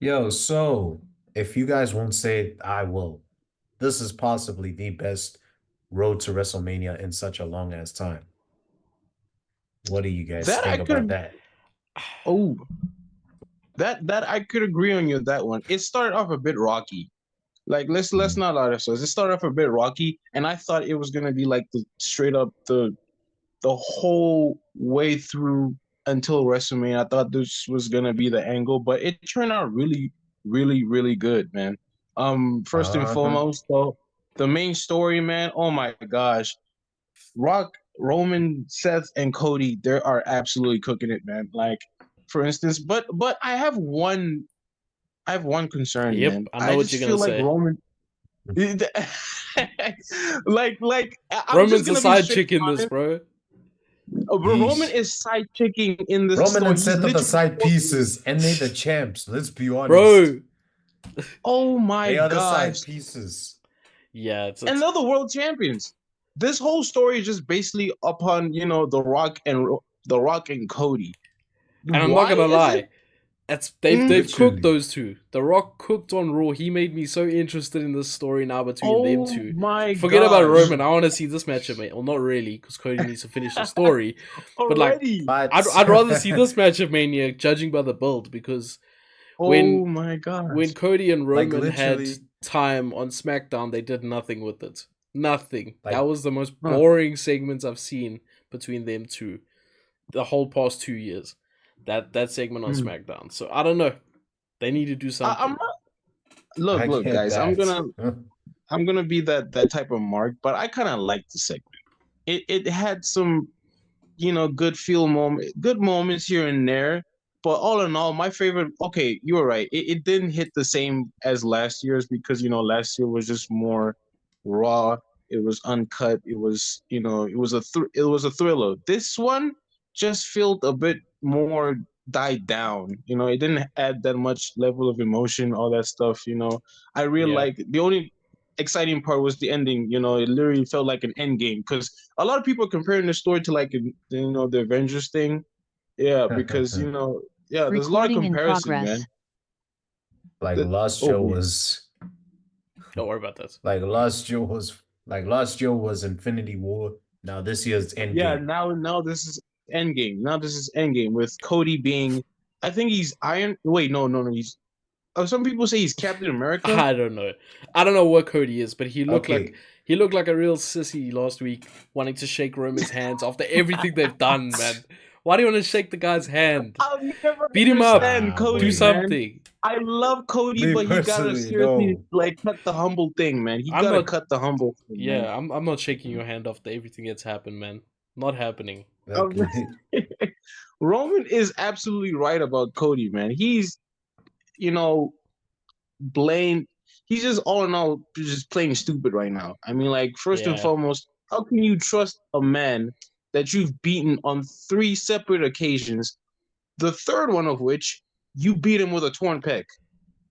Yo, so if you guys won't say it, I will. This is possibly the best road to WrestleMania in such a long ass time. What do you guys That think I about could that? oh that I could agree on you that one. It started off a bit rocky. Like let's Mhm. not lie to ourselves. It started off a bit rocky, and I thought it was gonna be like the straight up the whole way through until WrestleMania. I thought this was gonna be the angle, but it turned out really, really, really good, man. First and Uh-huh. foremost, though, the main story, man. Oh my gosh, Rock, Roman, Seth, and Cody, they are absolutely cooking it, man. Like, for instance, but I have one concern, Yep, man. I know I what just you're gonna feel like say. Roman, I'm just Roman's a gonna be side straight chick in this, honest. bro. Roman Yeesh. is side chicking in this Roman story. and He's Seth are the literally side forcing. pieces, and they the champs. Let's be honest. Bro. Oh my They are the side gosh! pieces. Yeah, And they're the world champions. This whole story is just basically upon the Rock and Cody. and I'm not Why gonna is it? lie. They've cooked Literally. those two. The Rock cooked on Raw. He made me so interested in this story now between them Oh two. my Forget about gosh! Roman. I want to see this matchup, mate. Well, not really, because Cody needs to finish the story. But like, Already. But I'd rather see this match of Mania, judging by the build, because Oh when my when gosh! Cody and like Roman had literally, time on SmackDown, they did nothing with it. Nothing. That like was the most Huh. boring segments I've seen between them two the whole past 2 years. That segment on Hmm. SmackDown. So I don't know. They need to do I'm something. not. Look, I look, get guys. that. I'm gonna be that type of mark, but I kind of like the segment. It had some good moments here and there. But all in all, my favorite. Okay, you were right. It didn't hit the same as last year's because last year was just more raw. It was uncut. It was it was a thriller. This one just felt a bit more died down. It didn't add that much level of emotion, all that stuff. I really Yeah. like the only exciting part was the ending. It literally felt like an end game because a lot of people are comparing the story to like the Avengers thing. Yeah, because yeah, there's a lot of Recording in comparison, man. progress. Like The, last oh show yeah, was Don't worry about that. last year was Infinity War. Now this year's yeah. Endgame. Now this is Endgame. Now this is Endgame with Cody being. I think he's Iron. Wait, no. He's. Some people say he's Captain America. I don't know. I don't know what Cody is, but Okay, he looked like a real sissy last week, wanting to shake Roman's hands after everything they've done, man. Why do you want to shake the guy's hand? I'll never Beat him up. understand nah, Do Cody, boy. man. something. I love Cody, Me but he gotta personally, seriously no. like cut the humble thing, man. He I'm gotta not. cut the humble thing, man. Yeah, I'm not shaking your hand after everything that's happened, man. Not happening. Like, Um, Roman is absolutely right about Cody, man. He's you know blame. He's just all in all just playing stupid right now. I mean, like first and Yeah. foremost, how can you trust a man that you've beaten on three separate occasions? The third one of which you beat him with a torn pec.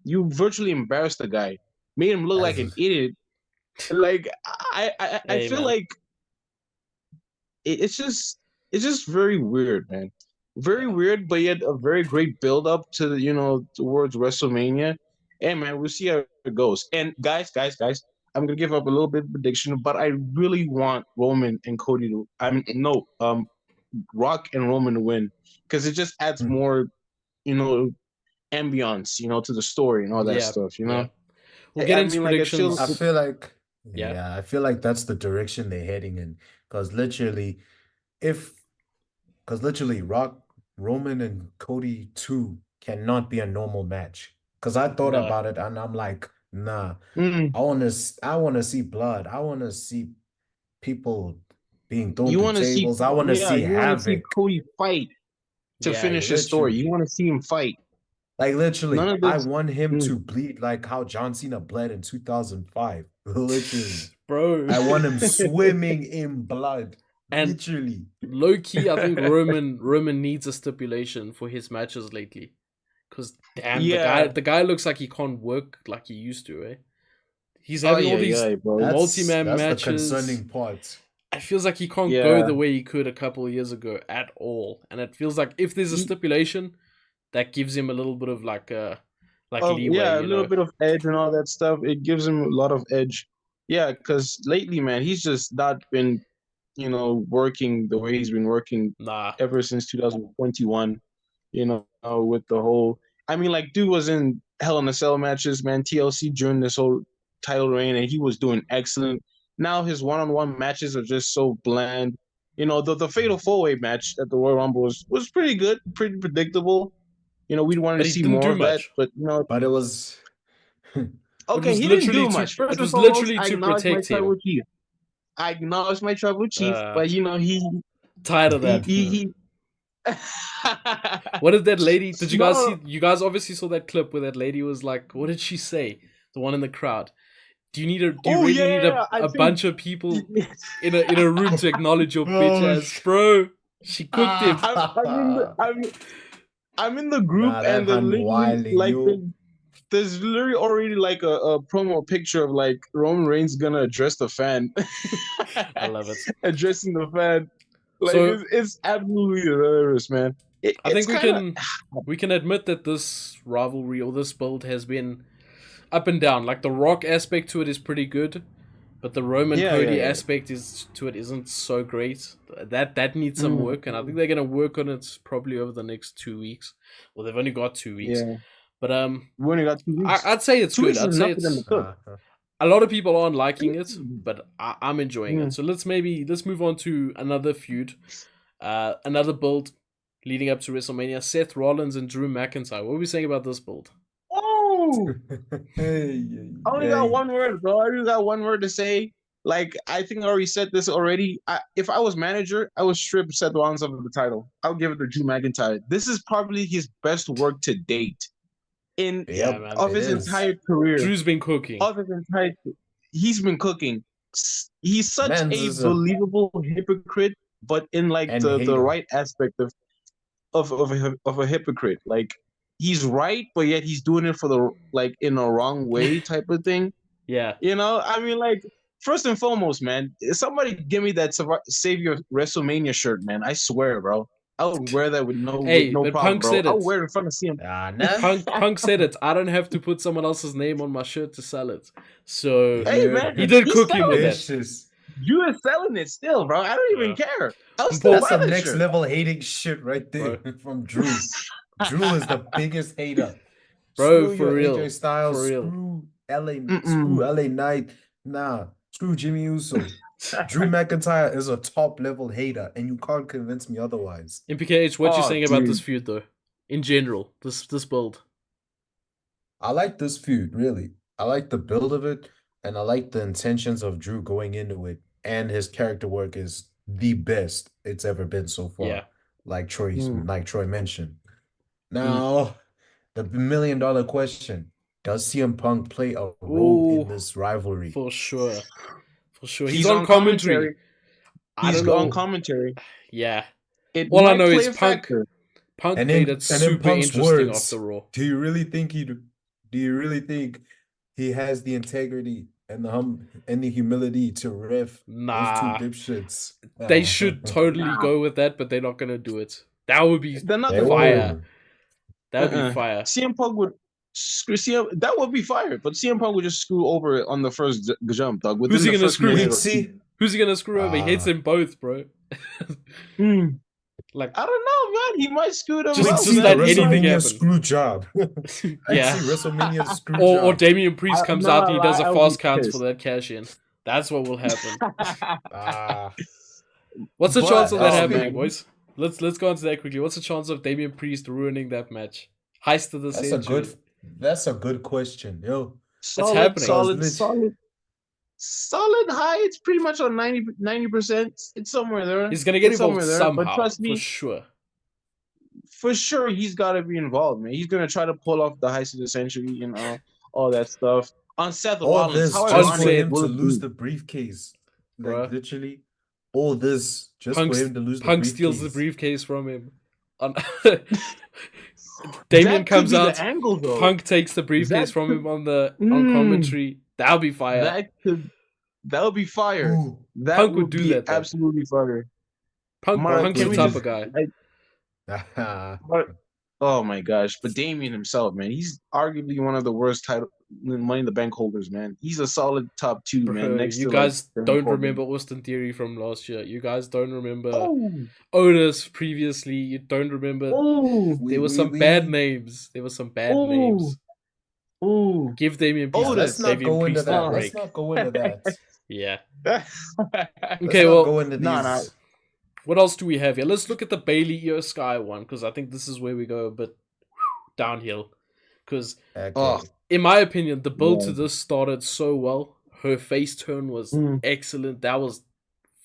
You virtually embarrassed the guy, made him look like an as idiot. Like I Hey, feel man. like it's just very weird, man. Very weird, but yet a very great build up to towards WrestleMania. And man, we'll see how it goes. And guys, I'm gonna give up a little bit of prediction, but I really want Roman and Cody to. I'm no Rock and Roman to win because it just adds more you know ambiance to the story and all that Yeah. stuff. Yeah. We'll get I into mean, like it feels. I predictions. feel like, Yeah. yeah, I feel like that's the direction they're heading in. Because literally, if, because literally, Roman and Cody 2 cannot be a normal match. Because I thought No. about it and I'm like, nah, Mm, I want to see blood. I want to see people being thrown you through want to see, tables. I want to yeah, see you want to see havoc. Cody fight to Yeah. finish his story. You Literally. want to see him fight. Like None literally, of I this. want him Mm. to bleed like how John Cena bled in 2005. Literally. Bro. I want him swimming in blood. And Literally. low key, I think Roman needs a stipulation for his matches lately. Cause damn, Yeah. the guy looks like he can't work like he used to, eh? He's Oh having all yeah, these yeah, bro. multi-man That's the matches. concerning part. It feels like he can't go Yeah. the way he could a couple of years ago at all. And it feels like if there's a He- stipulation, that gives him a little bit of like like leeway, yeah, a you little know. bit of edge and all that stuff. It gives him a lot of edge. Yeah, because lately, man, he's just not been, working the way he's been working Nah, ever since 2021. With the whole, I mean, like, dude was in Hell in a Cell matches, man, TLC during this whole title reign, and he was doing excellent. Now his one-on-one matches are just so bland. The Fatal 4-Way match at the Royal Rumble was pretty good, pretty predictable. We wanted but to he see didn't more do of that, much. but But it was It okay, was he didn't literally do to much. First it and was foremost, literally I to acknowledge my protect him. tribal chief. I acknowledge my tribal chief, but he Tired of he that. he. What did that lady? Did you guys No. see? You guys obviously saw that clip where that lady was like, "What did she say?" The one in the crowd. Do you Oh really yeah, need yeah, I a think bunch of people in a room to acknowledge your bitch Oh, ass, bro? She cooked him. I'm in the group nah, that and they're hun literally wilding like you. there's literally already like a promo picture of like Roman Reigns gonna address the fan, I love it. addressing the fan. Like So it's absolutely hilarious, man. I It's think kind of we can admit that this rivalry or this build has been up and down. Like the Rock aspect to it is pretty good, but the Roman Cody yeah. aspect isn't so great. That needs some Mm, work, and I think they're gonna work on it probably over the next 2 weeks. Well, they've only got 2 weeks, yeah. but We only got 2 weeks. I'd say it's Two good. weeks I'd is say enough for them to it's cook. a lot of people aren't liking it, but I'm enjoying it. Mm. So let's move on to another feud, another build leading up to WrestleMania. Seth Rollins and Drew McIntyre. What are we saying about this build? Oh, Hey, I only got one word, bro. I only got one word to say. Like, I think I already said this already. If I was manager, I would strip Seth Rollins of the title. I would give it to Drew McIntyre. This is probably his best work to date in Yeah, Yep, man. of it his is. entire career. Drew's been cooking. Of his entire, he's been cooking. He's such Men's a is a believable hypocrite, but in like and the hater. right aspect of a hypocrite. Like he's right, but yet he's doing it for the like in a wrong way type of thing. Yeah. I mean, like first and foremost, man, somebody give me that Savior WrestleMania shirt, man. I swear, bro. I would wear that with Hey, no but problem, Punk bro. said I it. would wear it in front of CM. Ah, nah. Punk said it. I don't have to put someone else's name on my shirt to sell it. So Hey, Yeah. man, he did he's cook him with selling it. that. Vicious. You are selling it still, bro. I don't even Yeah. care. I'll And still Paul, That's buy some that next shirt. level hating shit right there Bro. from Drew. Drew is the biggest hater. Bro, Screw for your real. AJ Styles. For real. Screw Mm-mm. LA Knight. Nah. Screw Jimmy Uso. Drew McIntyre is a top level hater, and you can't convince me otherwise. MPKH, what you Oh, saying about this dude. feud though? In general, this build. I like this feud, really. I like the build of it, and I like the intentions of Drew going into it, and his character work is the best it's ever been so Yeah. far, like Mm. Troy mentioned. Mm. Now, the $1 million question: does CM Punk play a role in Ooh, this rivalry? for sure. For sure. He's He's on on commentary. commentary. I don't He's on know. commentary. Yeah. It All I might know play is a factor. Punk And made in it and in super Punk's interesting after words, Raw. do you really think he has the integrity and the humility to ref those two Nah. dipshits? They should totally Nah, go with that, but they're not gonna do it. That would be they're not They gonna do it. fire. won't. That would be fire. CM Punk would screw CM. That would be fire, but CM Punk would just screw over it on the first jump, dog. Who's Within he the gonna first screw? minute We'd or two. see. Who's he gonna screw over? He hates Ah. them both, bro. Mm. Like I don't know, man. He might screw them Just- up, We'd just see man. the let He anything might. WrestleMania happen. screw job. We'd yeah. see WrestleMania screw Or job. Damian Priest comes I'm not out and gonna he does lie, a I would fast be count for pissed. that cash in. That's what will happen. Ah, What's the chance of but that Oh happening, man, boys? Let's go into that quickly. What's the chance of Damian Priest ruining that match? Heist of the that's a century. good question, yo. It's solid, happening. solid, Lit- solid, solid high. It's pretty much on 90%. It's somewhere there. He's gonna get It's involved somewhere there. But somehow, trust for me, sure. for sure, he's got to be involved, man. He's gonna try to pull off the heist of the century, all that stuff on Seth all Rollins. this How just for ironic Unsaid, him will to it lose be? the briefcase. Like bruh. literally, all this just for him to lose the Punk steals the briefcase. briefcase from him. Damien That could comes be out. the angle, though. Punk takes the briefcase That from could, him on commentary. That'll be fire. that would be fire. Ooh. That Punk would would do be that though. absolutely fire. Mara, Punk's can the we type just of guy. like, Mara, Oh my gosh! But Damien himself, man, he's arguably one of the worst title Money in the Bank holders, man. He's a solid top 2, man, Bro, next you to like guys Baron don't Corbin. remember Austin Theory from last year. You guys don't remember Oh, Otis previously. You don't remember. oh, There were We some bad names. There were some bad oh, names. oh, Give Yeah, let's not Damian go into Priest a that. oh. Let's break. not go into that. Yeah. Let's Okay, not well, go into No, no. these. what else do we have here? Let's look at the Bayley Io Sky one, because I think this is where we go a bit downhill. Because, Oh, Okay. in my opinion, the build to yeah. this started so well. Her face turn was Mm. excellent. That was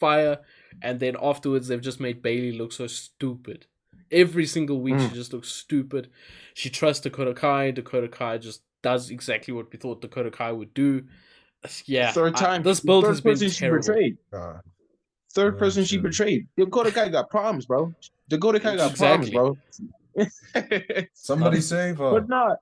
fire. And then afterwards, they've just made Bayley look so stupid. Every single week, she just looks stupid. She trusts Dakota Kai. Dakota Kai just does exactly what we thought Dakota Kai would do. Yeah, this build has been person she terrible. betrayed. Uh, Third person she true. betrayed. Dakota Kai got problems, bro. Dakota Kai got Exactly. problems, bro. Somebody save her. But not.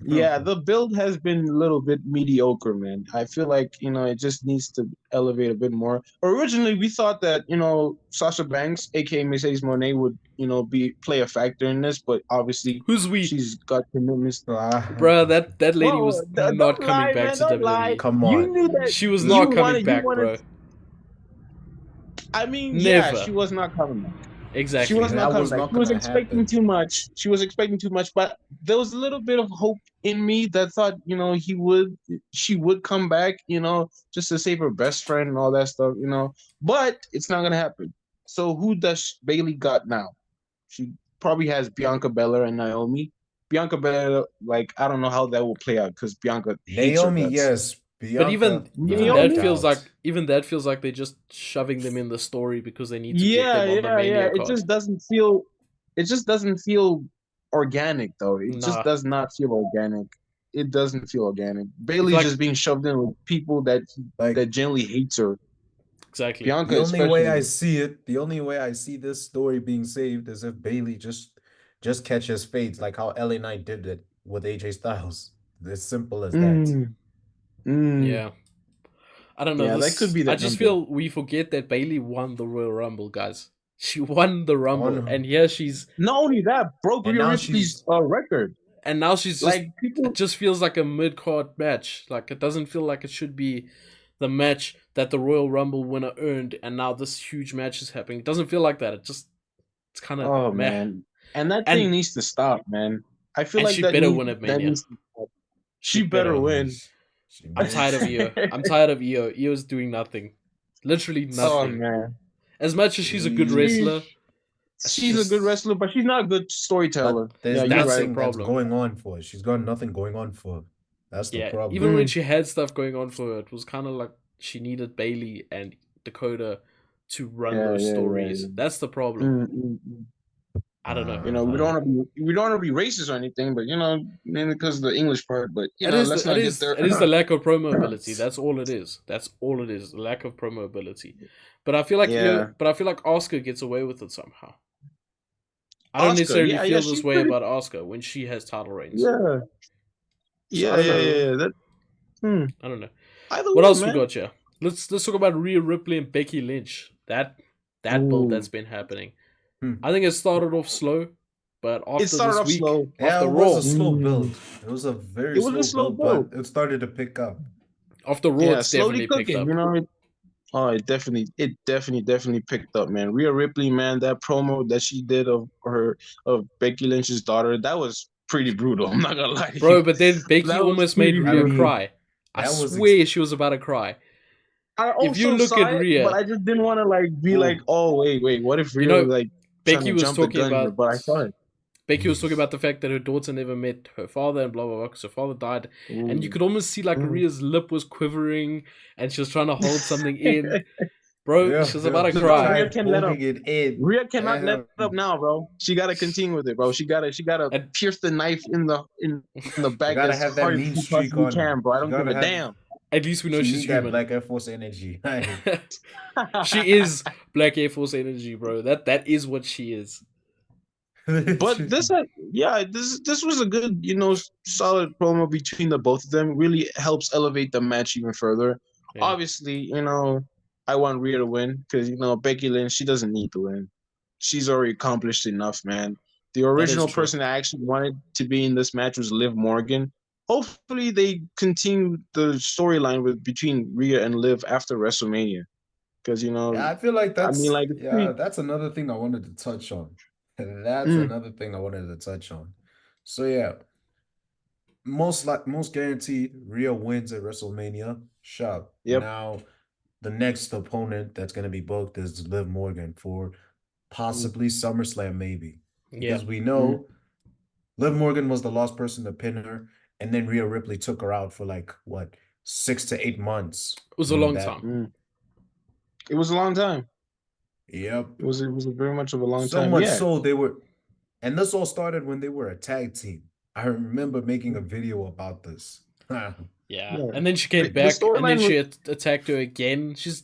Yeah, the build has been a little bit mediocre, man. I feel like, it just needs to elevate a bit more. Originally, we thought that, Sasha Banks, aka Mercedes Moné, would, play a factor in this, but obviously Who's we? she's got commitments. Bruh, that lady was not Don't coming lie, back man. to Don't lie. WWE. Come You on. knew that. She was you not coming wanted- you back, wanted- bro. I mean, Never. yeah, she was not coming back. Exactly. She was That not coming was back. not She was gonna expecting happen. too much. She was expecting too much, but there was a little bit of hope in me that thought, she would come back, just to save her best friend and all that stuff, But it's not gonna happen. So who does Bayley got now? She probably has Bianca Belair and Naomi. Bianca Belair, like, I don't know how that will play out because Bianca hates her Naomi, guts. yes. Bianca, But even Naomi? that feels like they're just shoving them in the story because they need to get Yeah, them on the yeah, Mania yeah. card. It just doesn't feel organic though. It Nah. just does not feel organic. It doesn't feel organic. Bailey's like- just being shoved in with people that generally hates her. Exactly. Bianca, the only way I especially. see this story being saved is if Bailey just catches fades like how LA Knight did it with AJ Styles. As simple as that. Yeah. I don't know. Yeah, that could be the I just ending. feel we forget that Bayley won the Royal Rumble, guys. She won the Rumble, On- and here she's Not only that, broke And Rhea now Ripley's record. and now she's just Like people, it just feels like a mid card match. Like it doesn't feel like it should be the match that the Royal Rumble winner earned, and now this huge match is happening. It doesn't feel like that. It's kind of oh man, and that thing needs to stop, man. I feel And like she that better need- win at that Mania. needs to stop. She better win. I'm tired of Io. I'm tired of Io. Io's doing nothing. Literally Oh nothing. man, As much as she's a good wrestler, she's a good wrestler, but she's not a good storyteller. But there's Yeah, you're that's right. the nothing that's problem. going on for her. She's got nothing going on for her. That's the yeah, problem. even when she had stuff going on for her, it was kind of like she needed Bayley and Dakota to run those stories. yeah. That's the problem. Mm. I don't know. We don't want to be racist or anything, but mainly because of the English part. But let's not get there. It is the lack of promo ability. That's all it is. That's all it is. The lack of promo ability. But I feel like Asuka gets away with it somehow. I don't Asuka, necessarily yeah, feel yeah, this she's way pretty- about Asuka when she has title reigns. Yeah, I don't know. yeah. That. I don't know. Either What way, else man. we got here? Let's talk about Rhea Ripley and Becky Lynch. That build that's been happening. I think it started off slow, but after It started this off week, slow. Yeah, after it Raw, was a slow build. It was a very It was a slow build. but it started to pick up. after Raw, it's slowly definitely picked cooking. up. It definitely picked up, man. Rhea Ripley, man, that promo that she did of Becky Lynch's daughter, that was pretty brutal. I'm not gonna lie to Bro, you. but then Becky That was almost made pretty Rhea brutal. cry. I That was swear she was about to cry. I also if you look saw at it, Rhea- but I just didn't want to be Ooh. like, oh wait, what if Rhea know, trying Becky to was jump the talking gun here? about- But I saw it. Becky was talking about the fact that her daughter never met her father and blah blah blah because her father died, and you could almost see like Rhea's lip was quivering and she was trying to hold something in. Bro, she was about to No, cry. Rhea can let Holding it in. Rhea cannot let up now, bro. She gotta continue with it, bro. She gotta And- pierce the knife in the back gotta as have that hard mean as you streak possibly on her. can, bro. I You don't give gotta a have- damn. At least we know She she's need that human. Black Air Force energy. She is Black Air Force energy, bro. That is what she is. But this was a good, solid promo between the both of them. Really helps elevate the match even further. Yeah. Obviously, I want Rhea to win because Becky Lynch, she doesn't need to win. She's already accomplished enough, man. The original true. person that actually wanted to be in this match was Liv Morgan. Hopefully, they continue the storyline between Rhea and Liv after WrestleMania, because Yeah, I feel like I mean, like, that's another thing I wanted to touch on. That's Mm. another thing I wanted to touch on. So yeah, most guaranteed, Rhea wins at WrestleMania. Shop. Yep. Now, the next opponent that's gonna be booked is Liv Morgan for possibly SummerSlam, maybe. Because we know Liv Morgan was the last person to pin her, and then Rhea Ripley took her out for like what 6 to 8 months. It was a long time. It was a long time. Yep. It was very much of a long So time. much Yeah. so they were, and this all started when they were a tag team. I remember making a video about this. Yeah, and then she came back, and then she attacked her again. She's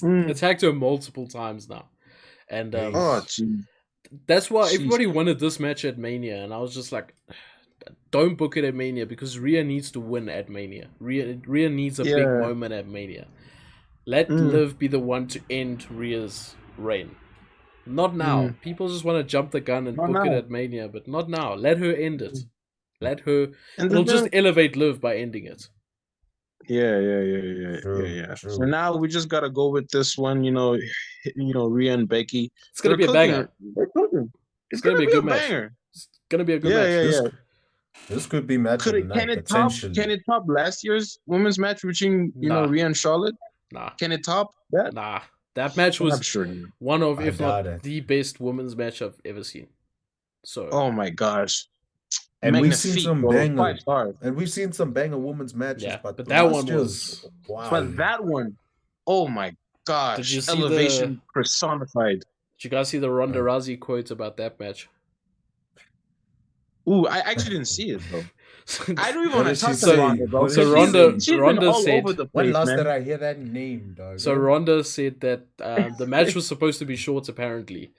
attacked her multiple times now, and that's why everybody wanted this match at Mania, and I was just like, don't book it at Mania because Rhea needs to win at Mania. Rhea needs a big moment at Mania. Let Liv be the one to end Rhea's reign. Not now. People just want to jump the gun and book it at Mania, but not now. Let her end it. Let her. It'll just elevate Liv by ending it. Yeah. True. So now we just gotta go with this one. Rhea and Becky. It's gonna be a banger. It's gonna be a good banger. It's gonna be a good match. Yeah. This could be match of the night, potentially. Can it top last year's women's match between Rhea and Charlotte? Nah. Can it top that? Nah. That match was one of, if not the best women's match I've ever seen. So. Oh my gosh. And we've seen some banger. And we've seen some banger women's matches, but that one was. Wow. But that one, oh my gosh! Did you see elevation personified? Did you guys see the Ronda Rousey quote about that match? Ooh, I actually didn't see it though. I don't even want to talk about Ronda, bro. So Ronda said, when last did I hear that name, dog? So Ronda said that the match was supposed to be short, apparently,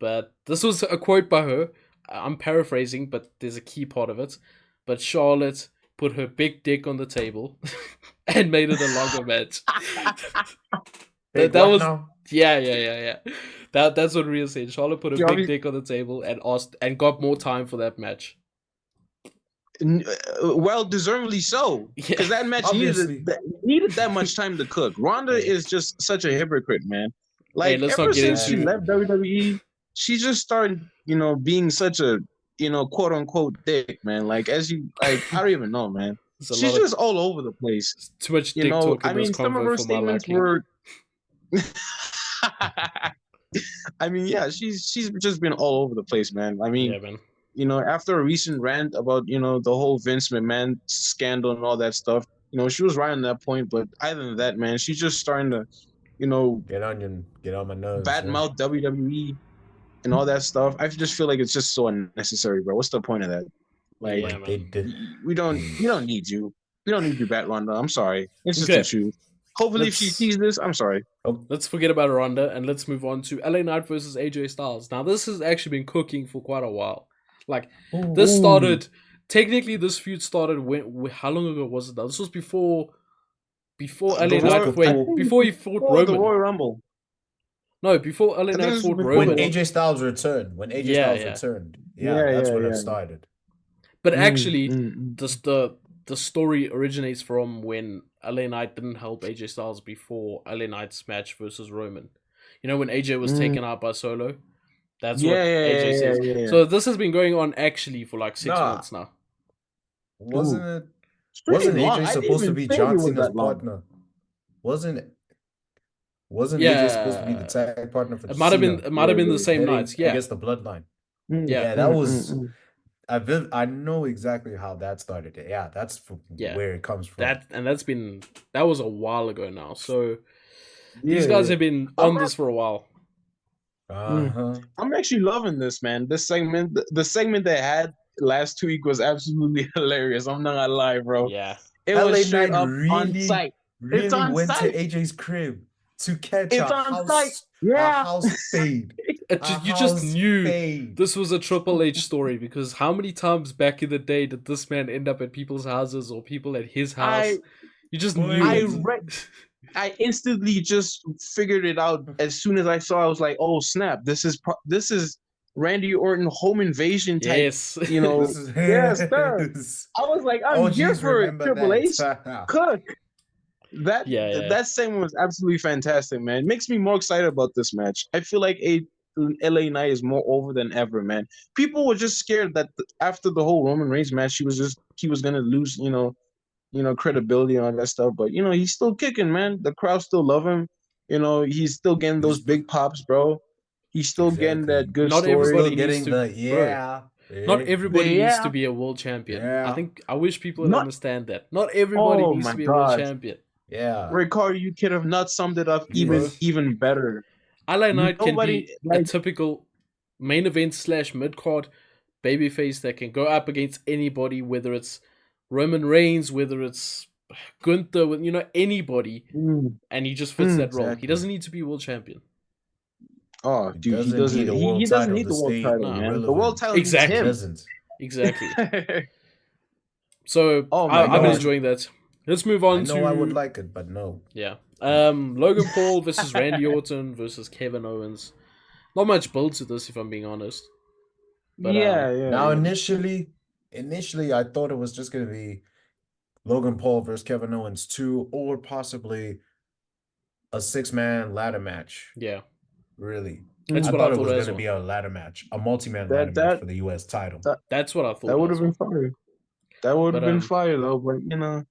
but this was a quote by her. I'm paraphrasing, but there's a key part of it. But Charlotte put her big dick on the table and made it a longer match. that was now? Yeah. That's what Rhea said. Charlotte put her big dick on the table and got more time for that match. Well, deservedly so, because that match needed that much time to cook. Ronda is just such a hypocrite, man. Like, ever since she left WWE, she just started, being such a, quote unquote dick, man. Like, I don't even know, man. She's just all over the place. Too much dick talking. I mean, some of her statements were. I mean, yeah, she's just been all over the place, man. I mean, man. After a recent rant about, the whole Vince McMahon scandal and all that stuff, she was right on that point. But other than that, man, she's just starting to, get on my nerves, badmouth WWE and all that stuff. I just feel like it's just so unnecessary, bro. What's the point of that? Like, we don't need you. We don't need you, Bat Ronda. I'm sorry. It's just the truth. Hopefully, if she sees this, I'm sorry. Let's forget about Ronda and let's move on to LA Knight versus AJ Styles. Now, this has actually been cooking for quite a while. Like, this started... Technically, this feud started how long ago was it now? This was before LA Knight... before he fought Roman. The Royal Rumble. No, before LA Knight fought Roman. When AJ Styles returned. returned. That's when it started. But actually, the story originates from when LA Knight didn't help AJ Styles before LA Knight's match versus Roman. When AJ was taken out by Solo? That's what AJ says. Yeah. So this has been going on actually for like 6 months now. Wasn't AJ supposed to be John Cena's partner? Wasn't AJ supposed to be the tag partner for Cena? It might have been the same nights. Yeah, against the Bloodline. That was. I know exactly how that started. Yeah, that's where it comes from. That was a while ago now. So these guys have been on this for a while. I'm actually loving this, man. This segment, the segment they had last week was absolutely hilarious. I'm not gonna lie, bro. Yeah, it was straight up on site. Really went to AJ's crib to catch a house fade. You just knew this was a Triple H story because how many times back in the day did this man end up at people's houses or people at his house? You just knew. I instantly just figured it out as soon as I saw. I was like, "Oh snap! This is Randy Orton home invasion type. Yes. You know, This is yes, sir. I was like, I'm Oh, here geez, for it. remember Triple H, that. cook. That Yeah. that segment was absolutely fantastic, man. It makes me more excited about this match. I feel like LA Knight is more over than ever, man. People were just scared that after the whole Roman Reigns match, he was gonna lose, credibility and all that stuff. But he's still kicking, man. The crowd still love him. He's still getting those big pops, bro. He's still getting Exactly. that good Not story. everybody Still needs getting to, the bro. Not everybody needs to Yeah. be a world champion. Yeah. I wish people would Not- understand that. Not everybody Oh needs my to be a world God. champion. Yeah. Ricardo, you could have not summed it up Yes. even better. LA Knight can Nobody, be a like- typical main event / mid card babyface that can go up against anybody, whether it's Roman Reigns, whether it's Gunther, anybody, and he just fits that role. He exactly. doesn't need to be world champion. Oh, He dude, he doesn't doesn't. need a He world doesn't title need to the world stay title, man. relevant. The world title Exactly. He needs doesn't. Exactly. him. So Oh my I've been God. enjoying that. Let's move I on know to I would like it, but no. yeah. Logan Paul versus Randy Orton versus Kevin Owens. Not much build to this, if I'm being honest. But, yeah. Now, initially, I thought it was just going to be Logan Paul versus Kevin Owens 2, or possibly a 6-man ladder match. Yeah. Really. That's I what thought I it was thought going as to well. be a ladder match, a multi-man That- ladder match that- for the U.S. title. That's what I thought. That would have as well. been fire. That would have But, been fire though. But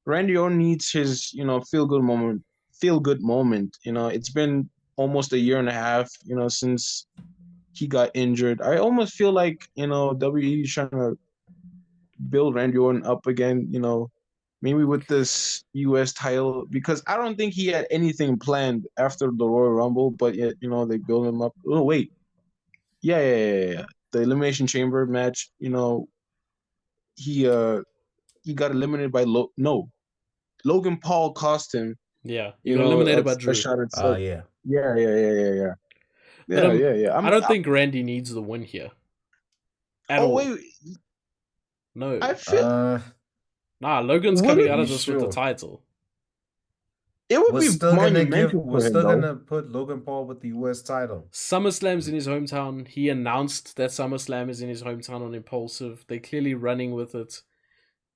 Randy Orton needs his feel good moment. It's been almost a year and a half. Since he got injured. I almost feel like WWE is trying to build Randy Orton up again. Maybe with this U.S. title, because I don't think he had anything planned after the Royal Rumble, but yet they build him up. Oh wait, yeah. The Elimination Chamber match. He got eliminated by Logan Paul cost him. yeah. You got eliminated by a Drew. shot at Yeah. Yeah. But, Yeah. I don't think Randy needs the win here. At all. Wait, No. I feel Logan's Would coming it out of be this with the sure? title. it would We're be still gonna monumental for we're him, still though. gonna put Logan Paul with the U.S. title. SummerSlam's in his hometown. He announced that SummerSlam is in his hometown on Impulsive. They're clearly running with it.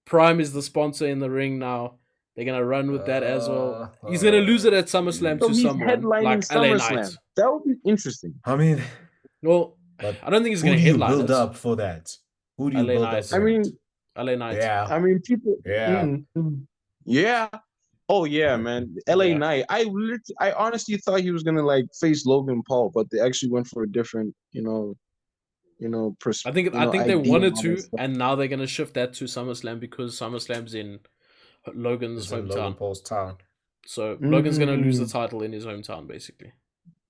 Prime is the sponsor in the ring now. They're gonna run with that as well. He's gonna lose it at SummerSlam So to he's someone headlining like LA SummerSlam. Knight. That would be interesting. I mean, Well, but I don't think he's who gonna do you headline build it. up for that? Who do you LA build up Knight. for I that? mean, LA Knight. Yeah. people. Yeah. Yeah. Oh yeah, man. LA Yeah. Knight. I honestly thought he was gonna face Logan Paul, but they actually went for a different, I think they idea wanted and all to, that stuff. and now they're gonna shift that to SummerSlam because SummerSlam's in Logan's It's in Logan hometown. Paul's town. So Logan's gonna lose the Mm. title in his hometown, basically.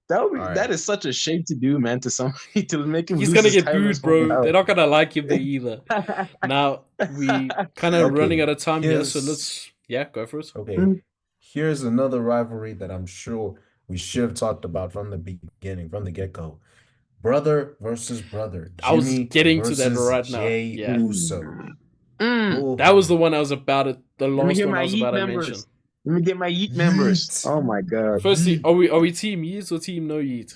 That would be, All right. that is such a shame to do, man. To somebody to make him. He's lose gonna his get title in his booed, bro. hometown. They're not gonna like him there either. Now we kind of Okay, running out of time here, so here's- let's go for it. Okay, Mm. here's another rivalry that I'm sure we should have talked about from the beginning, from the get-go. Brother versus brother. I was Jimmy getting to that versus right now. Jay Yeah. Uso. Oh, That was the one I was about it. The Let me last get one I my was Yeet about to members. mention. Let me get my Yeet members. Yeet. Oh my god. Firstly, are we team Yeet or team no Yeet?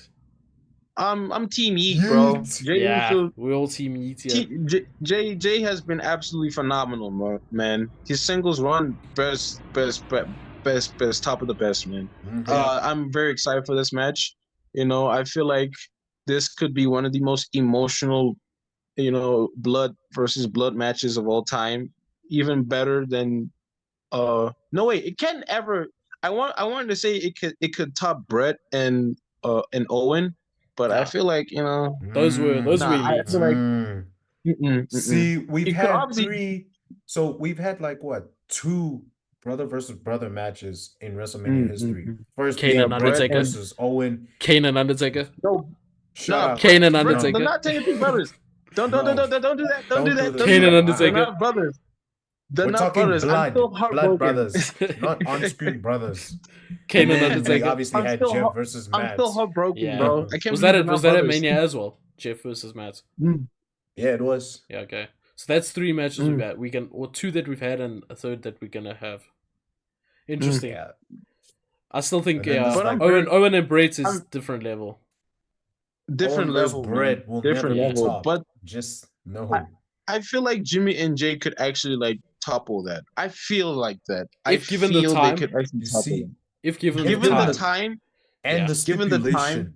I'm Team Yeet, bro. Yeet. Jay Yeah, Uso- we're all team Yeet here. Jay has been absolutely phenomenal, man. His singles run best, top of the best, man. Mhm. I'm very excited for this match. I feel like this could be one of the most emotional, blood versus blood matches of all time. Even better than no wait, it can't ever. I wanted to say it could top Brett and Owen, but I Nah. feel like Those were Nah, I elites. feel like Mm. mm-mm. See, we've You could had obviously- 3. So we've had like what, 2 brother versus brother matches in WrestleMania history. First Kane being and Brett Undertaker. versus Owen. Kane and Undertaker. No, Shut up. Kane and bro, Undertaker. they're not technically brothers. Don't do that. Don't do that. Don't do that. Kane and They're Undertaker. not brothers. They're We're not talking brothers. I'm still blood heartbroken. brothers, not on-screen brothers. Kane and then we Undertaker. obviously I'm had still Jeff heart- versus I'm Matt. still heartbroken, Yeah. bro. I can't Was believe that they're was not that at brothers. Mania as well? Jeff versus Matt. Yeah, it was. Yeah, okay. So that's 3 matches we've had. Or 2 that we've had and a third that we're gonna have. Interesting. Yeah. I still think And then there's, like, Owen and Brett is I'm- different level. different Boneless level, man. bread will Different never be level. topped. But Just I, no. I feel like Jimmy and Jay could actually like topple that. I feel like that. I If given the feel they time, could actually You topple see, that. if given the Given the time, time, and yeah. the given the time, stipulation,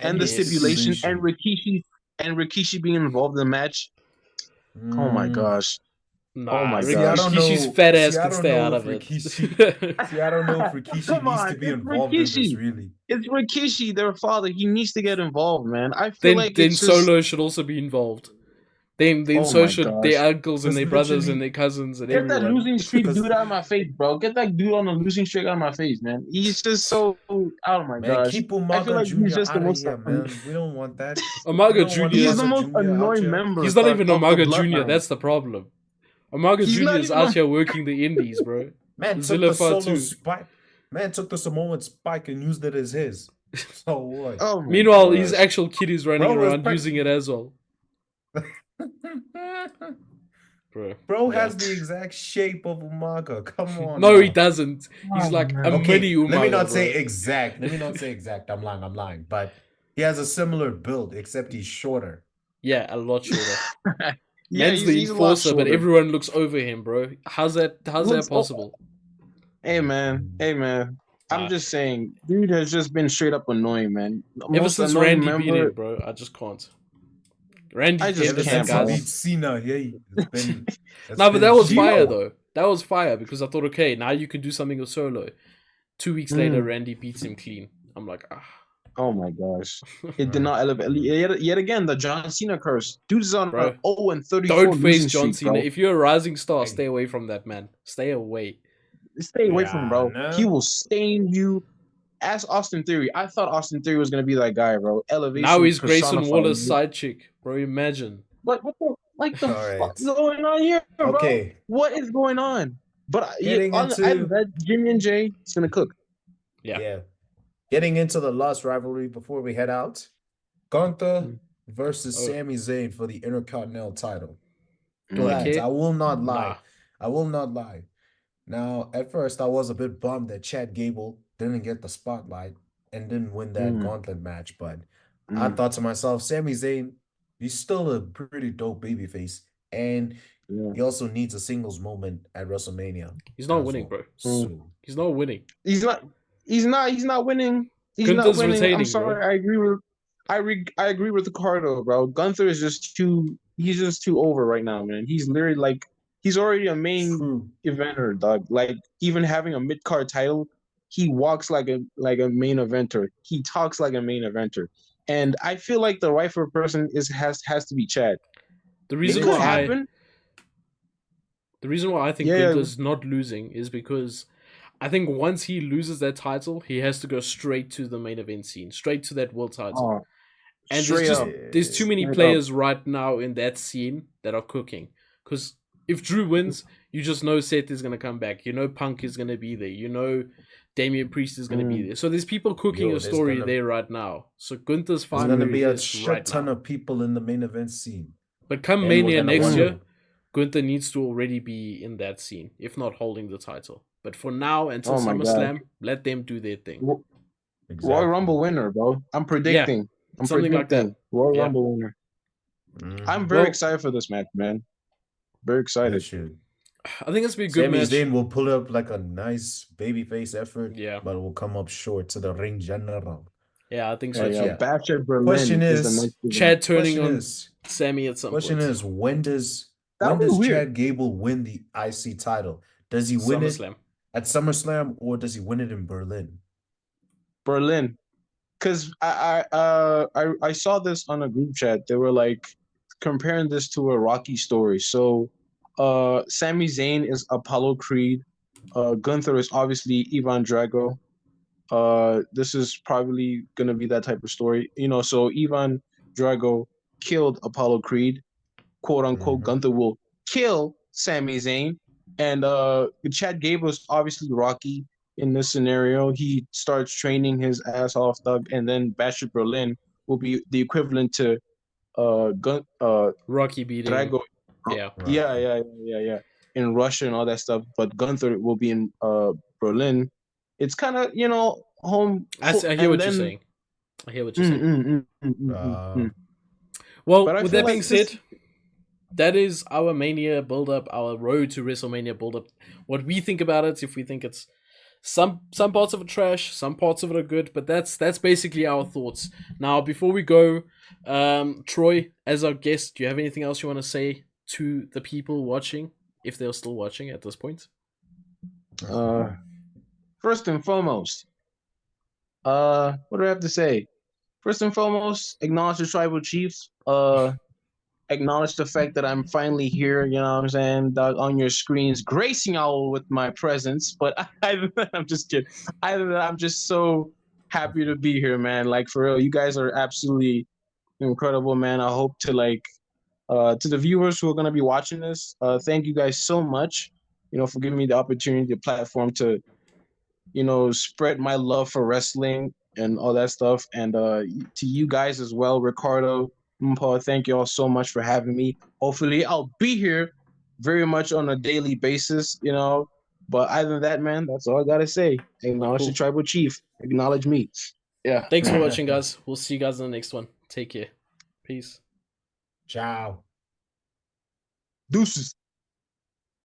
and the Yes. stipulation, and Rikishi being involved in the match. Oh my Mm. gosh. Oh Nah, my See, I gosh. don't Rikishi's know. fat ass See, I can don't stay know out if of it. Rikishi. See, I don't know if Rikishi Come needs on, to be it's involved in this. Rikishi. Really, It's Rikishi, their father. He needs to get involved, man. I feel then like it's just. Solo should also be involved. Then Oh so my should gosh. their uncles and because their brothers and literally, their cousins and Get that everyone. losing streak because dude out of my face, bro. Get that dude on the losing streak out of my face, man. He's just so. Oh my man, gosh. keep I feel Umaga like he's Jr. just the out of most. here, man. We don't want that. We Umaga don't want Jr. He's the Umaga most Jr. out annoying here. member. He's not even of the Umaga Jr. bloodline. That's the problem. Umaga He's Jr. not is even out a- here working the indies, bro. Man took Zilla the solo too. spike. Man took the Samoan spike and used it as his. So what? Oh my Meanwhile, gosh. his actual kid is running Bro, around respect- using it as well. Bro, Bro yeah. has the exact shape of Umaga. Come on. No, now. he doesn't. He's Oh, like man. a mini Umaga, let me not bro. say exact. Let me not say exact. I'm lying. But he has a similar build, except he's shorter. Yeah, a lot shorter. Yeah, Man's the he's a lot enforcer, but shorter. everyone looks over him, bro. How's that Looks- possible? Hey man. I'm Nah. just saying, dude has just been straight up annoying, man. Ever Most since annoying Randy beat member. him, bro, I just can't. Randy I just Ever ended can't, that, since he bro. beat guys. Cena, yeah, it's been. No, but that was you fire know- though. That was fire because I thought, okay, now you can do something with Solo. 2 weeks later, Randy beats him clean. I'm like, ah. Oh my gosh. It did not elevate. Yet again, the John Cena curse. Dude's on Bro, an 0-34 Don't face losing John streak, Cena. bro. If you're a rising star, Hey. stay away from that man. Stay away. Stay away from him, bro. Yeah, no. He will stain you. Ask Austin Theory. I thought Austin Theory was gonna be that guy, bro. Elevation. Now he's Grayson personified. Waller's side chick, bro. Imagine. What the All fuck is right. going on here, bro? Okay. What is going on? But Getting either into- that Jimmy and Jay is gonna cook. Yeah. Getting into the last rivalry before we head out. Gunther versus Oh. Sami Zayn for the Intercontinental title. Do I Lads, care? I will not lie. Nah. I will not lie. Now, at first, I was a bit bummed that Chad Gable didn't get the spotlight and didn't win that gauntlet match, but I thought to myself, Sami Zayn, he's still a pretty dope babyface, and he also needs a singles moment at WrestleMania. He's not as winning, well. bro. So, He's not winning. He's not winning. He's Gunther's not winning. retaining, I'm sorry. bro. I agree with Ricardo, bro. Gunther is just too. He's just too over right now, man. He's literally like he's already a main true. eventer, dog. Like even having a mid card title, he walks like a main eventer. He talks like a main eventer, and I feel like the rightful person has to be Chad. The It reason could why happen. the reason why I think Yeah. Gunther's not losing is because I think once he loses that title, he has to go straight to the main event scene, straight to that world title. Oh, And straight there's up. there's too many Straight players right now in that scene that are cooking. Because if Drew wins, you just know Seth is gonna come back. You know Punk is gonna be there. You know Damian Priest is gonna be there. So there's people cooking a there's story gonna- there right now. So Gunther's There's fine going to where be he a is shit right ton now. of people in the main event scene. But come And we're Mania gonna next wonder- year, Gunther needs to already be in that scene, if not holding the title. But for now, until Oh my God. SummerSlam, let them do their thing. Royal Rumble winner, bro. I'm predicting. I'm something like predicting that. Royal Yeah. Rumble winner. Mhm. I'm very Well- excited for this match, man. Very excited. That shit. I think it's be a good Sami match. Zayn will pull up like a nice babyface effort, Yeah. but will come up short to the ring general. Yeah, I think so. Yeah, too. yeah. Bash at Berlin Question is is, the next big Chad turning Question on is, Sammy at some question point. is, when does That would be weird. Chad Gable win the IC title? Does he win it SummerSlam. at SummerSlam or does he win it in Berlin? Berlin. Because I saw this on a group chat. They were like comparing this to a Rocky story. So Sami Zayn is Apollo Creed. Gunther is obviously Ivan Drago. This is probably gonna be that type of story. You know, so Ivan Drago killed Apollo Creed, quote unquote. Mhm. Gunther will kill Sami Zayn. And Chad Gable is obviously Rocky in this scenario. He starts training his ass off, Doug, and then Bash at Berlin will be the equivalent to Rocky beating. Drago. Yeah. Yeah. In Russia and all that stuff. But Gunther will be in Berlin. It's kind of, home. I hear and what then, you're saying. I hear what you're saying. Well, But I with feel that being like this- said, that is our Mania build-up, our road to WrestleMania build-up. What we think about it, if we think it's some parts of it trash, some parts of it are good, but that's basically our thoughts. Now, before we go, Troy, as our guest, do you have anything else you want to say to the people watching, if they're still watching at this point? First and foremost, what do I have to say? First and foremost, acknowledge the tribal chiefs. Acknowledge the fact that I'm finally here, you know what I'm saying, on your screens, gracing y'all with my presence. But I'm just kidding. I'm just so happy to be here, man. Like, for real, you guys are absolutely incredible, man. I hope to, like, to the viewers who are going to be watching this, thank you guys so much, you know, for giving me the opportunity, the platform to, you know, spread my love for wrestling and all that stuff. And to you guys as well, Ricardo, Paul, thank you all so much for having me. Hopefully I'll be here very much on a daily basis, you know. But other than that, man, that's all I gotta say. Acknowledge the tribal chief. Acknowledge me. Yeah. Thanks for watching, guys. We'll see you guys in the next one. Take care. Peace. Ciao. Deuces.